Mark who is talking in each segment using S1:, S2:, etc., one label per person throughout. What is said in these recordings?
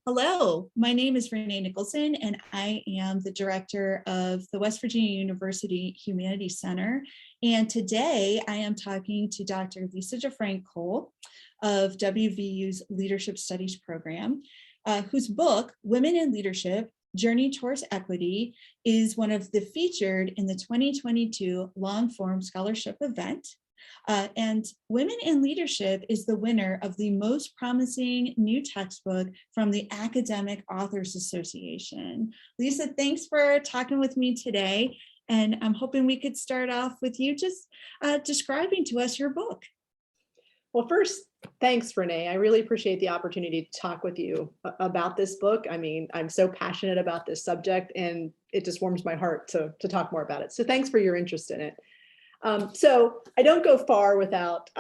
S1: Hello, my name is Renee Nicholson, and I am the director of the West Virginia University Humanities Center. And today I am talking to Dr. Lisa DeFrank-Cole of WVU's Leadership Studies program, whose book, Women in Leadership, Journey Towards Equity, is one of the featured in the 2022 long-form scholarship event. And Women in Leadership is the winner of the most promising new textbook from the Academic Authors Association. Lisa, thanks for talking with me today. And I'm hoping we could start off with you just describing to us your book.
S2: Well, first, thanks, Renee. I really appreciate the opportunity to talk with you about this book. I mean, I'm so passionate about this subject, and it just warms my heart to talk more about it. So thanks for your interest in it. So I don't go far without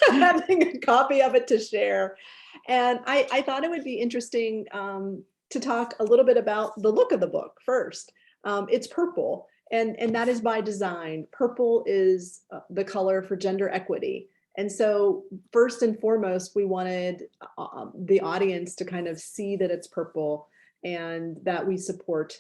S2: having a copy of it to share. And I thought it would be interesting to talk a little bit about the look of the book first. It's purple, and that is by design. Purple is the color for gender equity. And so first and foremost, we wanted the audience to kind of see that it's purple and that we support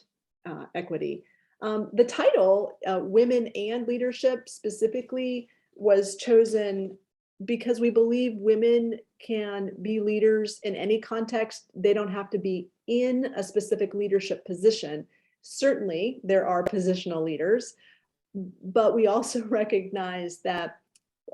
S2: equity. The title, Women and Leadership specifically, was chosen because we believe women can be leaders in any context. They don't have to be in a specific leadership position. Certainly, there are positional leaders, but we also recognize that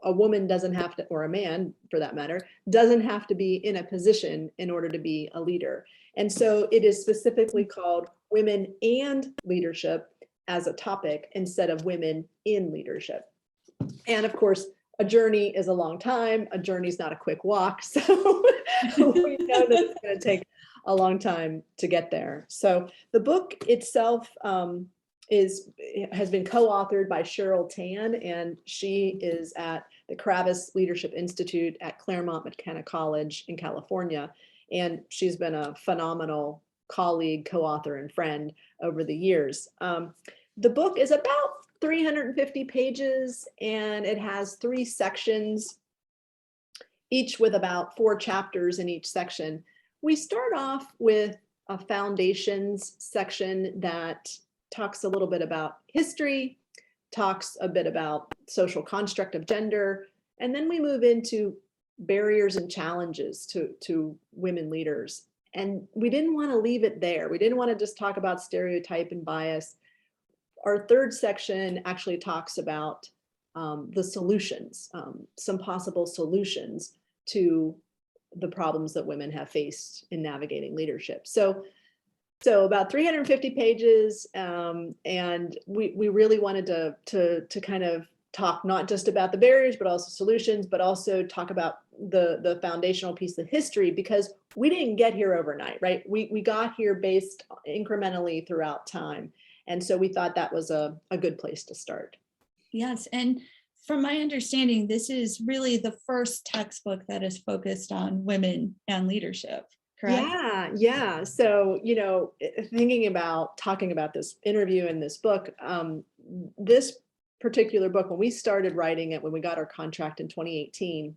S2: a woman doesn't have to, or a man for that matter, doesn't have to be in a position in order to be a leader. And so it is specifically called Women and Leadership as a topic instead of Women in Leadership. And of course, a journey is a long time. A journey is not a quick walk. So we know that it's going to take a long time to get there. So the book itself has been co-authored by Cheryl Tan, and she is at the Kravis Leadership Institute at Claremont McKenna College in California. And she's been a phenomenal colleague, co-author, and friend over the years. The book is about 350 pages, and it has 3 sections, each with about 4 chapters in each section. We start off with a foundations section that talks a little bit about history, talks a bit about social construct of gender, and then we move into barriers and challenges to women leaders. And we didn't want to leave it there. We didn't want to just talk about stereotype and bias. Our third section actually talks about the solutions, some possible solutions to the problems that women have faced in navigating leadership. So about 350 pages, and we really wanted to kind of talk not just about the barriers, but also solutions, but also talk about the foundational piece of history, because we didn't get here overnight, right? We got here based incrementally throughout time. And so we thought that was a good place to start.
S1: Yes, and from my understanding, this is really the first textbook that is focused on women and leadership, correct?
S2: Yeah. So, thinking about talking about this interview and this book, this particular book, when we started writing it, when we got our contract in 2018,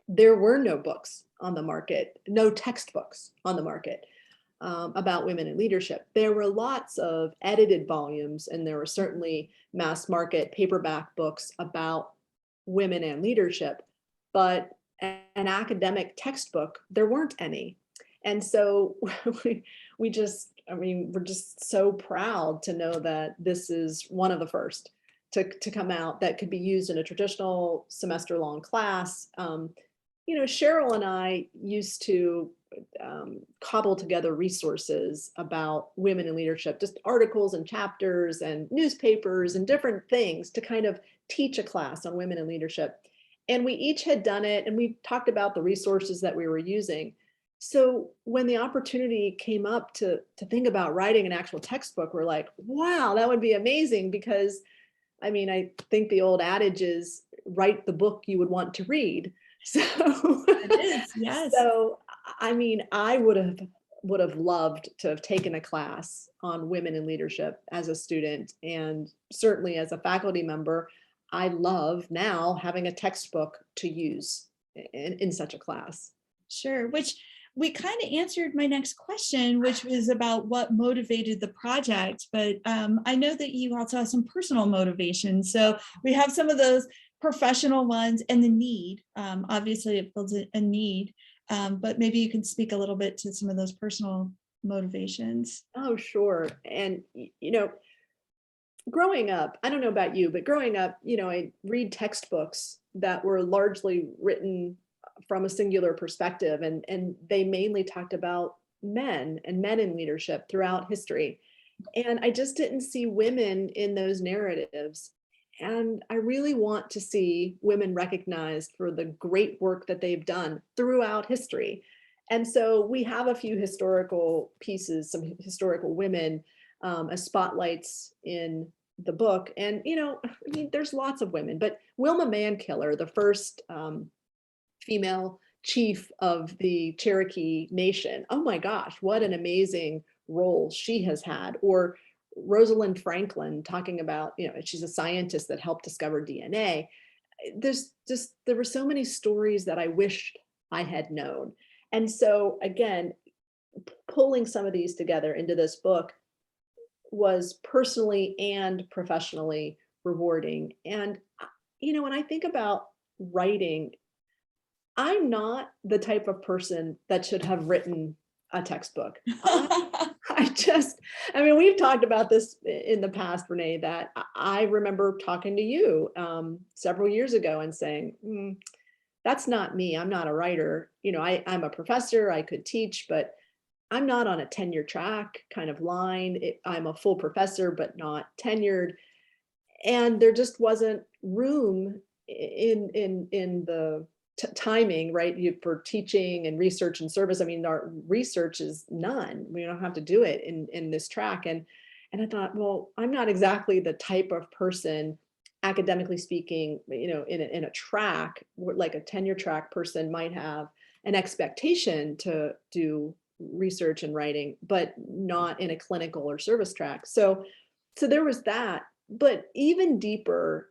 S2: there were no books on the market, no textbooks on the market about women in leadership. There were lots of edited volumes, and there were certainly mass market paperback books about women and leadership, but an academic textbook, there weren't any. And so we're just so proud to know that this is one of the first to come out that could be used in a traditional semester-long class. Cheryl and I used to cobble together resources about women in leadership, just articles and chapters and newspapers and different things to kind of teach a class on women in leadership. And we each had done it, and we talked about the resources that we were using. So when the opportunity came up to think about writing an actual textbook, we're like, wow, that would be amazing, because I think the old adage is write the book you would want to read. So
S1: It is, yes.
S2: So I would have loved to have taken a class on women in leadership as a student, and certainly as a faculty member, I love now having a textbook to use in such a class.
S1: Sure, which we kind of answered my next question, which was about what motivated the project. But I know that you also have some personal motivations. So we have some of those professional ones and the need. Obviously, it builds a need, but maybe you can speak a little bit to some of those personal motivations.
S2: Oh, sure. And, growing up, I don't know about you, but growing up, I read textbooks that were largely written from a singular perspective, and they mainly talked about men and men in leadership throughout history. And I just didn't see women in those narratives. And I really want to see women recognized for the great work that they've done throughout history. And so we have a few historical pieces, some historical women as spotlights in the book. And, there's lots of women, but Wilma Mankiller, the first female chief of the Cherokee Nation, oh my gosh, what an amazing role she has had. Or Rosalind Franklin talking about, she's a scientist that helped discover DNA. There were so many stories that I wished I had known. And so again, pulling some of these together into this book was personally and professionally rewarding. And, when I think about writing, I'm not the type of person that should have written a textbook. We've talked about this in the past, Renee, that I remember talking to you several years ago and saying, that's not me. I'm not a writer. I'm a professor. I could teach, but I'm not on a tenure track kind of line. I'm a full professor, but not tenured. And there just wasn't room in the timing, right? For teaching and research and service. Our research is none. We don't have to do it in this track. And I thought, well, I'm not exactly the type of person, academically speaking, in a track, like a tenure track person might have an expectation to do research and writing, but not in a clinical or service track. So there was that. But even deeper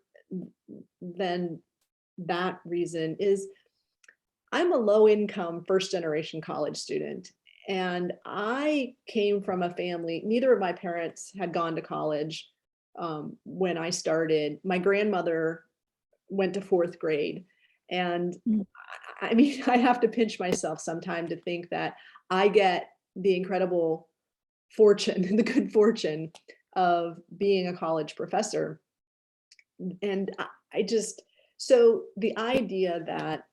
S2: than that reason is I'm a low income first generation college student. And I came from a family, neither of my parents had gone to college when I started. My grandmother went to fourth grade. And I have to pinch myself sometime to think that I get the incredible fortune, the good fortune of being a college professor. And so the idea that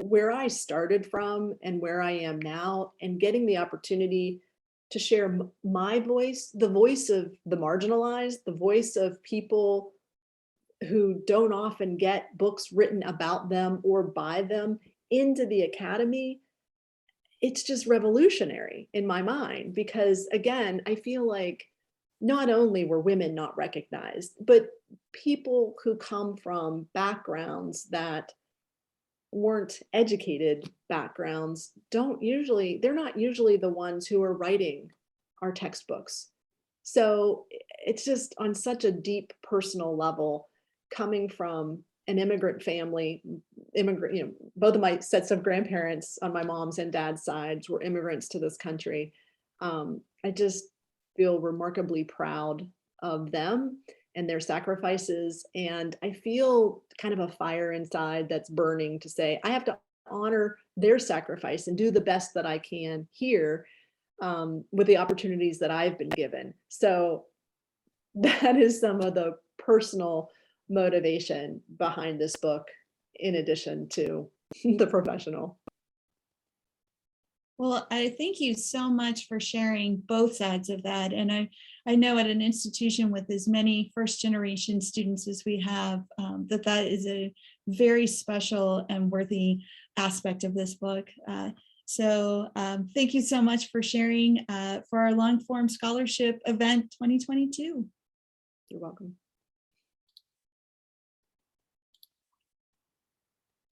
S2: where I started from and where I am now, and getting the opportunity to share my voice, the voice of the marginalized, the voice of people who don't often get books written about them or by them into the academy, it's just revolutionary in my mind. Because again, I feel like not only were women not recognized, but people who come from backgrounds that weren't educated backgrounds they're not usually the ones who are writing our textbooks. So it's just on such a deep personal level, coming from an immigrant family, both of my sets of grandparents on my mom's and dad's sides were immigrants to this country. I just feel remarkably proud of them and their sacrifices. And I feel kind of a fire inside that's burning to say, I have to honor their sacrifice and do the best that I can here with the opportunities that I've been given. So that is some of the personal motivation behind this book, in addition to the professional.
S1: Well, I thank you so much for sharing both sides of that. And I know at an institution with as many first generation students as we have, that is a very special and worthy aspect of this book. So thank you so much for sharing for our long form scholarship event 2022.
S2: You're welcome.